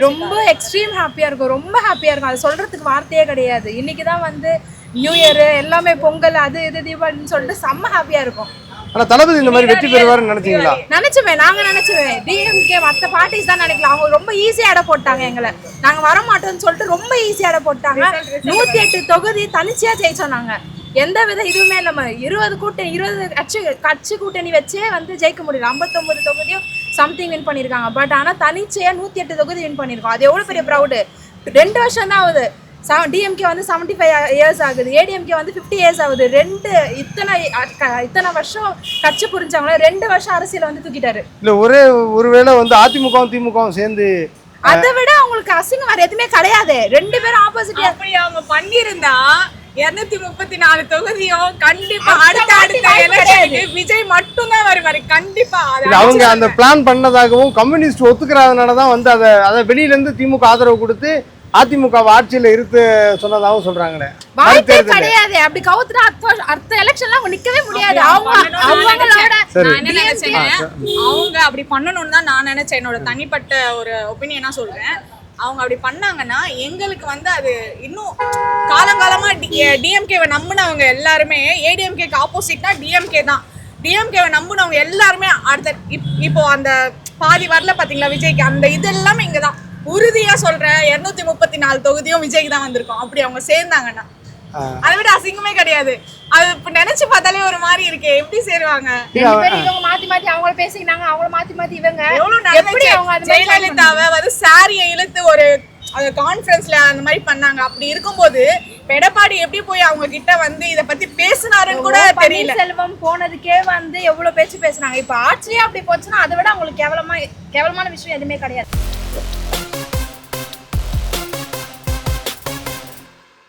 ரொம்ப எக்ஸ்ட்ரீம் ஹாப்பியா இருக்கும், ரொம்ப ஹாப்பியா இருக்கும். அது சொல்றதுக்கு வார்த்தையே கிடையாது. இன்னைக்கு தான் வந்து நியூ இயர் எல்லாமே பொங்கல் அது இது தீபாவளின்னு சொல்லிட்டு செம்ம ஹாப்பியா இருக்கும். ஆனா தளபதி இந்த மாதிரி வெற்றி பெறுவாருன்னு நினைச்சீங்களா? நாங்க நினைச்சுவேன் டிஎம்கே மற்ற பார்ட்டிஸ் தான் நினைக்கலாம். அவங்க ரொம்ப ஈஸியா இட போட்டாங்க எங்களை. நாங்க வர மாட்டோம்னு சொல்லிட்டு ரொம்ப ஈஸியா இட போட்டாங்க. 108 தொகுதி தனிச்சையா ஜெயிச்சோம் நாங்க. எந்த வித இதுவுமே இல்லாம 20 கட்சி கூட்டணி வச்சே வந்து ஜெயிக்க முடியல. 59 தொகுதியும் சம்திங் வின் பண்ணிருக்காங்க. பட் ஆனா தனிச்சையா 108 தொகுதி வின் பண்ணிருக்கோம். அது எவ்வளவு பெரிய ப்ரௌடு. 2 வருஷம் தான் ஆகுது. டிஎம்கே வந்து 75 இயர்ஸ் ஆகுது, ஏடிஎம்கே வந்து 50 இயர்ஸ் ஆகுது. இத்தனை வருஷம் கட்சி புரிஞ்சவங்கள 2 வருஷம் அரசியல வந்து தூக்கிட்டாரு. இல்ல ஒருவேளை வந்து அதிமுகவும் திமுகவும் சேர்ந்து அதை விட அவங்களுக்கு அசிங்கம் வேற எதுவுமே கிடையாது. 2 பேரும் ஆப்போசிட். அப்படி அவங்க பண்ணிருந்தா 234 தொகுதியும் கண்டிப்பா அடுத்த விஜய் மட்டும் தான் வருவாரு கண்டிப்பா. அவங்க அந்த பிளான் பண்ணதாகவும் கம்யூனிஸ்ட் ஒத்துக்கிறதுனாலதான் வந்து அதை வெளியில இருந்து திமுக ஆதரவு கொடுத்து அதிமுக ஆட்சியில இருத்து சொன்னதாகவும் சொல்றாங்களே. வாய்ப்பே கிடையாது. அப்படி கவுத்துனா அடுத்த எலெக்ஷன்ல அவங்க நிக்கவே முடியாது. அவங்க அப்படி பண்ணணும்னு தான் நான் நினைச்சேன். என்னோட தனிப்பட்ட ஒரு ஒப்பீனியனா சொல்றேன். அவங்க அப்படி பண்ணாங்கன்னா எங்களுக்கு வந்து அது இன்னும் காலங்காலமா டிஎம்கேவை நம்பினவங்க எல்லாருமே ஏடிஎம்கேக்கு ஆப்போசிட்னா டிஎம்கே தான். டிஎம்கேவை நம்பினவங்க எல்லாருமே அடுத்த இப்போ அந்த பாதி வரல பாத்தீங்களா விஜய்க்கு, அந்த இது எல்லாமே இங்கதான் உறுதியா சொல்றேன். 234 தொகுதியும் விஜய்க்கு தான் வந்திருக்கும். அப்படி அவங்க சேர்ந்தாங்கன்னா அதை விட அசிங்கமே கிடையாது. அது இப்ப நினைச்சு பார்த்தாலே ஒரு மாதிரி இருக்கு. எப்படி சேருவாங்க? இவங்க மாத்தி மாத்தி அவங்கள பேசிக்கினாங்க, அவங்கள மாத்தி மாத்தி இவங்க எப்படி அவங்க ஜெயலலிதாவை வந்து சாரியை இழுத்து ஒரு கான்ஃபரன்ஸ்ல அந்த மாதிரி பண்ணாங்க. அப்படி இருக்கும்போது எடப்பாடி எப்படி போய் அவங்க கிட்ட வந்து இத பத்தி பேசினாருன்னு கூட தெரியல. செல்வம் போனதுக்கே வந்து எவ்வளவு பேச்சு பேசினாங்க. இப்ப ஆட்சியே அப்படி போச்சுன்னா அதை விட அவங்களுக்கு கேவலமான விஷயம் எதுவுமே கிடையாது.